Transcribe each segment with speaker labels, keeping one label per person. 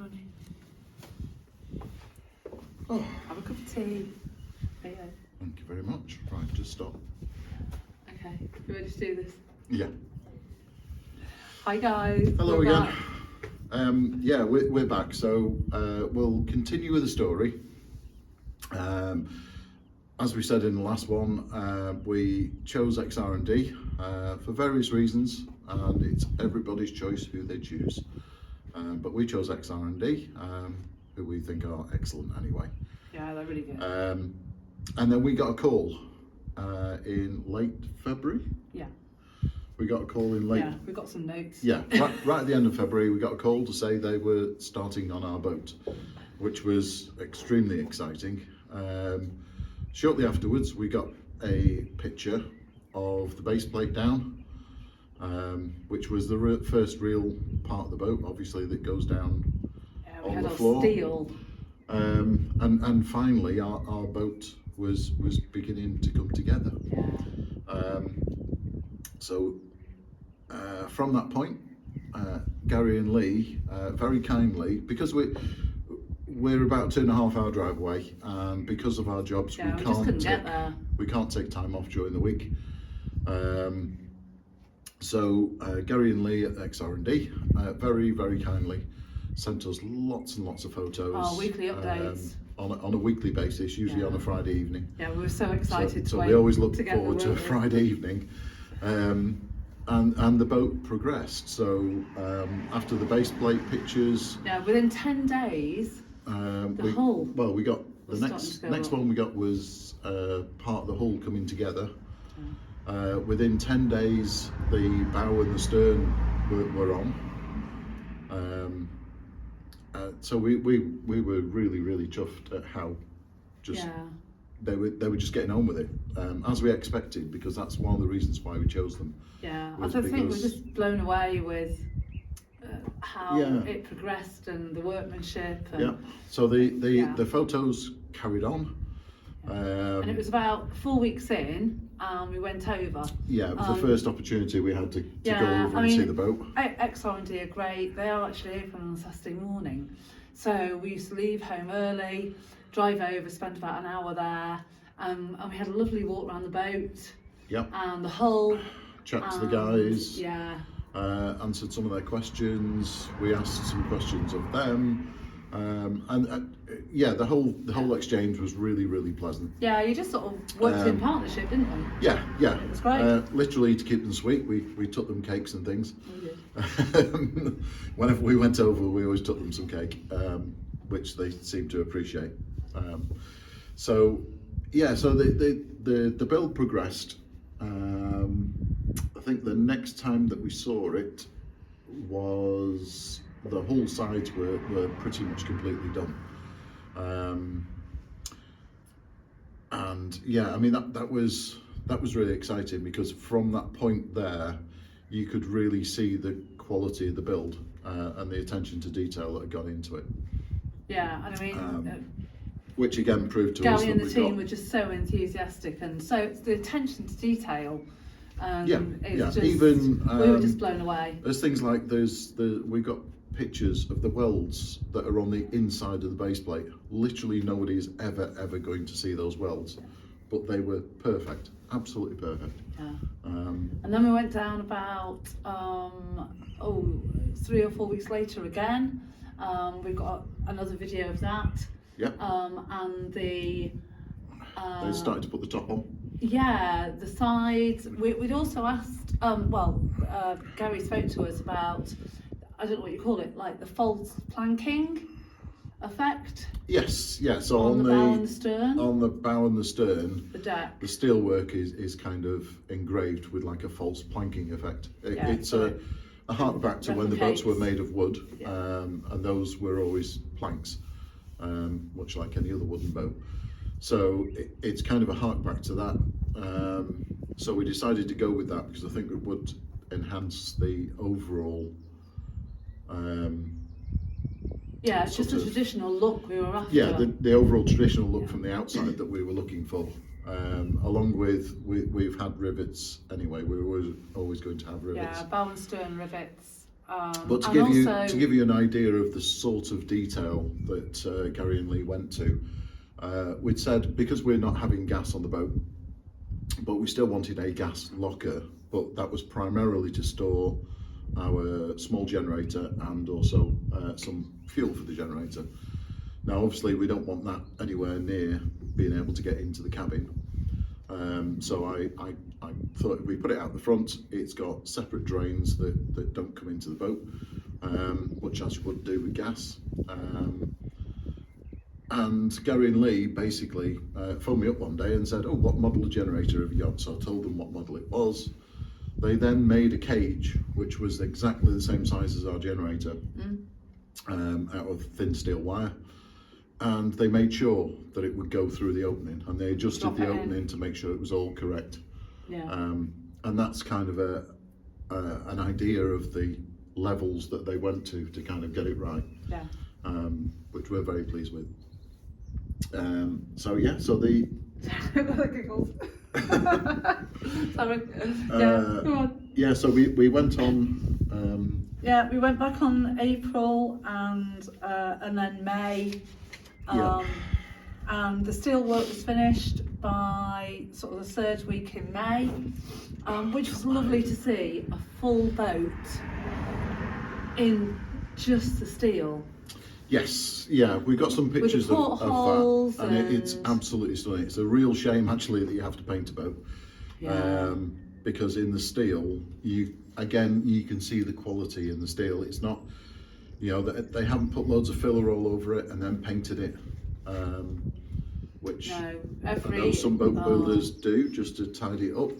Speaker 1: Johnny.
Speaker 2: Oh,
Speaker 1: Have a cup of tea. There you go.
Speaker 2: thank you very much. Right, just stop.
Speaker 1: Okay, you ready to do this?
Speaker 2: Yeah.
Speaker 1: Hi guys.
Speaker 2: Hello
Speaker 1: we're
Speaker 2: again.
Speaker 1: back.
Speaker 2: Yeah, we're back. So we'll continue with the story. As we said in the last one, we chose XR&D for various reasons, and it's everybody's choice who they choose. But we chose XR&D, who we think are excellent anyway.
Speaker 1: Yeah, they're really good.
Speaker 2: And then we got a call in late February.
Speaker 1: Yeah.
Speaker 2: We got a call in late.
Speaker 1: Yeah, we got some notes.
Speaker 2: Yeah, right at the end of February, we got a call to say they were starting on our boat, which was extremely exciting. Shortly afterwards, we got a picture of the base plate down, which was the first real part of the boat, obviously, that goes down on the floor.
Speaker 1: Steel.
Speaker 2: And finally, our boat was beginning to come together.
Speaker 1: Yeah.
Speaker 2: So from that point, Gary and Lee very kindly, because we're about a 2.5 hour drive away, and because of our jobs,
Speaker 1: Yeah, we just couldn't get there.
Speaker 2: We can't take time off during the week. So Gary and Lee at XR&D very, very kindly sent us lots and lots of photos.
Speaker 1: Our weekly updates.
Speaker 2: On a weekly basis, usually on a Friday evening.
Speaker 1: Yeah, we were so excited
Speaker 2: So we always look forward to a
Speaker 1: to
Speaker 2: Friday evening. And the boat progressed. So after the base plate pictures,
Speaker 1: Yeah, within 10 days, the hull.
Speaker 2: Well, we got the
Speaker 1: was
Speaker 2: next
Speaker 1: starting to go up.
Speaker 2: one we got was part of the hull coming together. Within 10 days, the bow and the stern were on. So we were really chuffed at how just they were just getting on with it, as we expected, because that's one of the reasons why we chose them.
Speaker 1: Yeah, I think we were just blown away with how it progressed and the workmanship. And,
Speaker 2: yeah. So the photos carried on.
Speaker 1: And it was about 4 weeks in, and we went over.
Speaker 2: Yeah, it was the first opportunity we had to go over and see the boat.
Speaker 1: XR&D are great. They are actually open on Saturday morning. So we used to leave home early, drive over, spend about an hour there, and we had a lovely walk around the boat.
Speaker 2: Yep.
Speaker 1: And the hull.
Speaker 2: Chat to the guys.
Speaker 1: Yeah.
Speaker 2: Answered some of their questions. We asked some questions of them. The whole exchange was really pleasant.
Speaker 1: Yeah, you just sort of worked in partnership, didn't you?
Speaker 2: Yeah.
Speaker 1: It was great.
Speaker 2: Literally, to keep them sweet, we took them cakes and things.
Speaker 1: We did.
Speaker 2: Whenever we went over, we always took them some cake, which they seemed to appreciate. So the build progressed. I think the next time that we saw it was the hull sides were pretty much completely done. And yeah, I mean that was really exciting, because from that point there, you could really see the quality of the build and the attention to detail that had gone into it.
Speaker 1: Yeah, and I mean,
Speaker 2: which again proved to us that
Speaker 1: Gary and the team
Speaker 2: got,
Speaker 1: were just so enthusiastic, and so it's the attention to detail. Just,
Speaker 2: even
Speaker 1: we were just blown away.
Speaker 2: There's things like we got pictures of the welds that are on the inside of the base plate. Literally nobody is ever going to see those welds, but they were perfect, absolutely perfect.
Speaker 1: Yeah. And then we went down about 3 or 4 weeks later again. We got another video of that.
Speaker 2: Yep.
Speaker 1: And they
Speaker 2: started to put the top on.
Speaker 1: Yeah, the sides. We'd also asked. Gary spoke to us about, I don't know what you call it, like the false planking effect.
Speaker 2: Yes, yeah. So
Speaker 1: on the bow and the stern.
Speaker 2: On the bow and the stern,
Speaker 1: the deck.
Speaker 2: The steelwork is kind of engraved with like a false planking effect. It's a hark back to when the boats were made of wood, and those were always planks, much like any other wooden boat. So it's kind of a hark back to that. So we decided to go with that because I think it would enhance the overall.
Speaker 1: It's just a traditional look we were after.
Speaker 2: Yeah, the overall traditional look from the outside that we were looking for. Along with we've had rivets anyway. We were always going to have rivets.
Speaker 1: Yeah, bow and stern rivets.
Speaker 2: But to give you an idea of the sort of detail that Gary and Lee went to, we'd said because we're not having gas on the boat, but we still wanted a gas locker, but that was primarily to store our small generator and also some fuel for the generator. Now obviously we don't want that anywhere near being able to get into the cabin. So I thought if we put it out the front, it's got separate drains that don't come into the boat, much as you would do with gas. And Gary and Lee basically phoned me up one day and said, oh, what model of generator have you got? So I told them what model it was. They then made a cage, which was exactly the same size as our generator, out of thin steel wire. And they made sure that it would go through the opening, and they adjusted the opening to make sure it was all correct.
Speaker 1: Yeah.
Speaker 2: And that's kind of an idea of the levels that they went to kind of get it right.
Speaker 1: Yeah.
Speaker 2: Which we're very pleased with. So yeah, so the
Speaker 1: Sorry. Yeah, go on.
Speaker 2: Yeah, so we went on.
Speaker 1: Yeah, we went back on April and then May. And the steel work was finished by sort of the third week in May, which was lovely to see a full boat in just the steel.
Speaker 2: Yes, yeah, we got some pictures of that, and it's absolutely stunning. It's a real shame actually that you have to paint a boat, because in the steel, you can see the quality in the steel. It's not, they haven't put loads of filler all over it and then painted it, which I know some boat builders do just to tidy it up,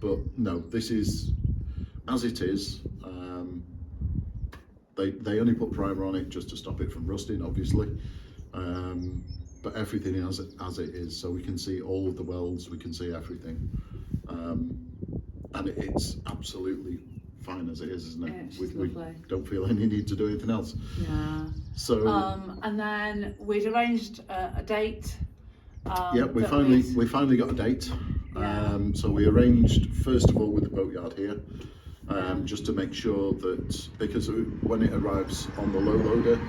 Speaker 2: but no, this is as it is. They only put primer on it just to stop it from rusting, obviously, but everything as it is, so we can see all of the welds, we can see everything, and it's absolutely fine as it is, isn't it? We don't feel any need to do anything else.
Speaker 1: Yeah.
Speaker 2: So.
Speaker 1: And then we'd arranged a date.
Speaker 2: Yeah, we finally got a date.
Speaker 1: Yeah.
Speaker 2: So we arranged first of all with the boatyard here. Just to make sure that, because when it arrives on the low loader,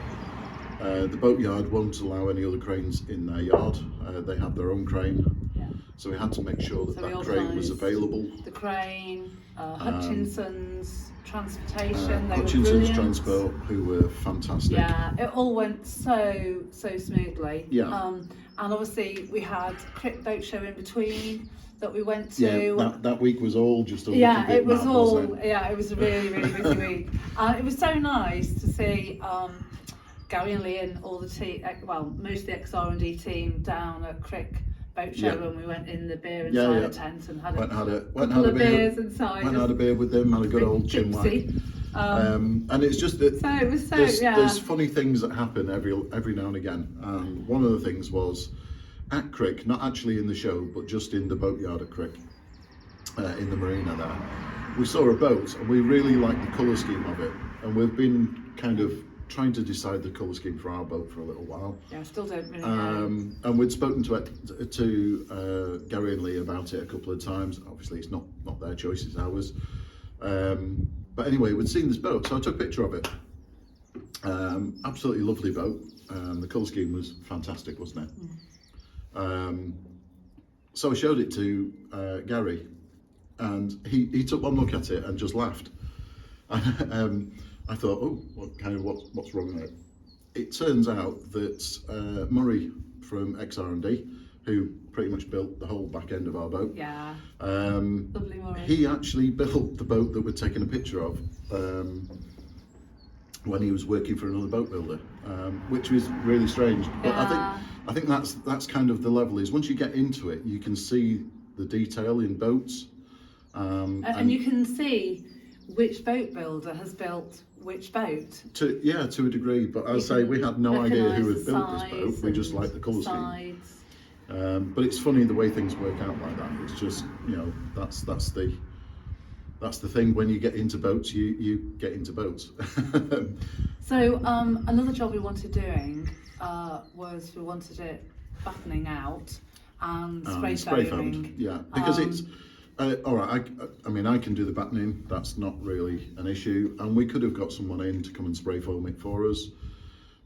Speaker 2: the boatyard won't allow any other cranes in their yard. They have their own crane, so we had to make sure that that crane was available.
Speaker 1: The crane, Hutchinson's transportation, they
Speaker 2: Hutchinson's
Speaker 1: were brilliant.
Speaker 2: transport, who were fantastic.
Speaker 1: Yeah, it all went so smoothly.
Speaker 2: Yeah.
Speaker 1: And obviously we had Crick Boat Show in between that we went to.
Speaker 2: Yeah, that week was all just a
Speaker 1: yeah,
Speaker 2: little bit
Speaker 1: it was
Speaker 2: mad,
Speaker 1: all.
Speaker 2: wasn't it?
Speaker 1: Yeah, it was a really busy week. It was so nice to see Gary and Lee and all the team. Well, most of the XR&D team down at Crick Boat Show when we went in the beer and cider tent and had a couple of beers and cider.
Speaker 2: Went and had a beer with them, had a good old chin wag. And it's just that there's funny things that happen every now and again. And one of the things was at Crick, not actually in the show, but just in the boatyard at Crick, in the marina there, we saw a boat and we really liked the colour scheme of it. And we've been kind of trying to decide the colour scheme for our boat for a little while.
Speaker 1: Yeah, I still don't really know.
Speaker 2: And we'd spoken to Gary and Lee about it a couple of times. Obviously, it's not their choice, it's ours. But anyway, we'd seen this boat, so I took a picture of it. Absolutely lovely boat. The colour scheme was fantastic, wasn't it? So I showed it to Gary, and he took one look at it and just laughed. I thought, oh, what's wrong with it? It turns out that Murray from XR&D, who pretty much built the whole back end of our boat,
Speaker 1: lovely Murray.
Speaker 2: He actually built the boat that we're taking a picture of when he was working for another boat builder, which was really strange. But I think that's kind of the level, is once you get into it, you can see the detail in boats,
Speaker 1: and you can see which boat builder has built which boat. To
Speaker 2: a degree, but as I say, we had no idea who had built this boat. We just liked the colour scheme. But it's funny the way things work out like that. It's just, that's the thing. When you get into boats, you get into boats.
Speaker 1: So another job we wanted doing was we wanted it battening out and spray foaming.
Speaker 2: Yeah, because it's All right, I mean, I can do the battening. That's not really an issue, and we could have got someone in to come and spray foam it for us.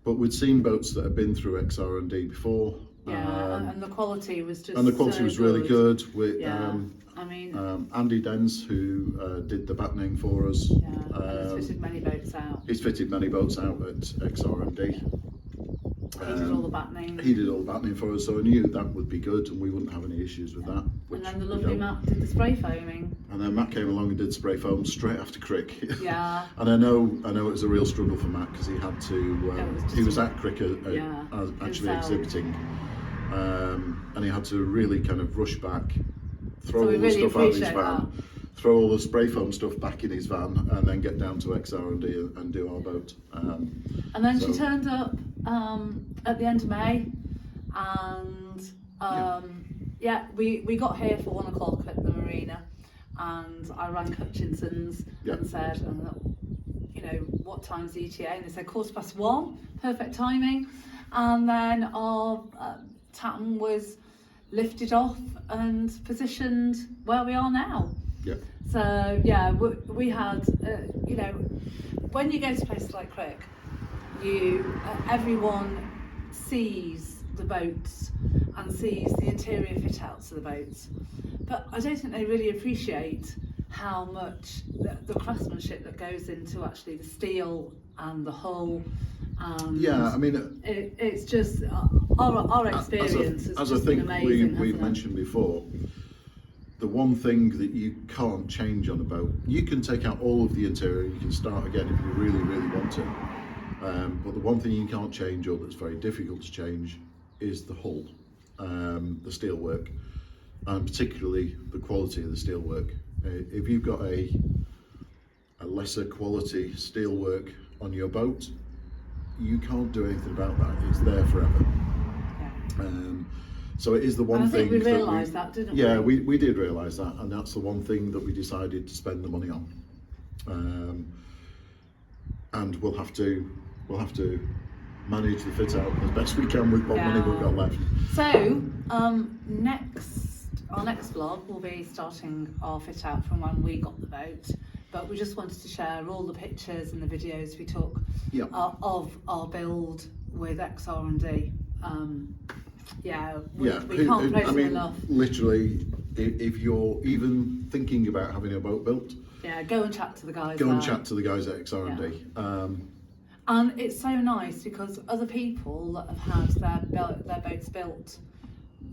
Speaker 2: But we'd seen boats that had been through XR&D before.
Speaker 1: Yeah, and the quality was just.
Speaker 2: And the quality was really good. With,
Speaker 1: I mean,
Speaker 2: Andy Dens, who did the battening for us.
Speaker 1: Yeah, and he's fitted many boats out.
Speaker 2: He's fitted many boats out at XR&D.
Speaker 1: He did all the battening.
Speaker 2: He did all the battening for us, so I knew that would be good and we wouldn't have any issues with that.
Speaker 1: And then the lovely Matt did the spray foaming.
Speaker 2: And then Matt came along and did spray foam straight after Crick.
Speaker 1: Yeah.
Speaker 2: And I know it was a real struggle for Matt because he had to. He was at Crick actually exhibiting, and he had to really kind of rush back, throw all the stuff out of his van, throw all the spray foam stuff back in his van, and then get down to XR&D and do our boat.
Speaker 1: And then she turned up at the end of May, and we got here for 1 o'clock at the marina, and I rang Hutchinson's and said, you know, what time's the ETA? And they said 1:15, perfect timing. And then our Tatton was lifted off and positioned where we are now.
Speaker 2: Yeah.
Speaker 1: So yeah, we had, you know, when you go to places like Crick, everyone sees the boats and sees the interior fit outs of the boats, but I don't think they really appreciate how much the craftsmanship that goes into actually the steel and the hull.
Speaker 2: Yeah, I mean,
Speaker 1: it's just our experience has just been amazing.
Speaker 2: We've mentioned before, the one thing that you can't change on a boat, you can take out all of the interior, you can start again if you really, really want to. But the one thing you can't change, or that's very difficult to change, is the hull, the steelwork, and particularly the quality of the steelwork. If you've got a lesser quality steelwork on your boat, you can't do anything about that. It's there forever. Yeah. So it is the one thing. I think we realised that, didn't we? Yeah, we did realise that, and that's the one thing that we decided to spend the money on. And we'll have to manage the fit out as best we can with what money we've got left.
Speaker 1: So our next vlog will be starting our fit out from when we got the boat, but we just wanted to share all the pictures and the videos we took of our build with XR&D. We can't praise them enough.
Speaker 2: Literally, if you're even thinking about having a boat built,
Speaker 1: go and chat to the guys.
Speaker 2: Go and chat to the guys at XR&D.
Speaker 1: And it's so nice because other people that have had their boats built,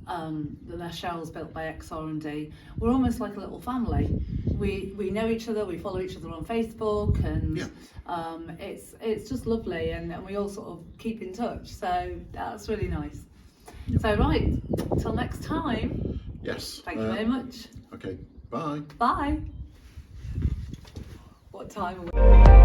Speaker 1: their shells built by XR&D, we're almost like a little family. We know each other, we follow each other on Facebook, and it's just lovely, and we all sort of keep in touch. So that's really nice. So right, till next time.
Speaker 2: Yes.
Speaker 1: Thank you very much.
Speaker 2: Okay. Bye.
Speaker 1: Bye. What time are we?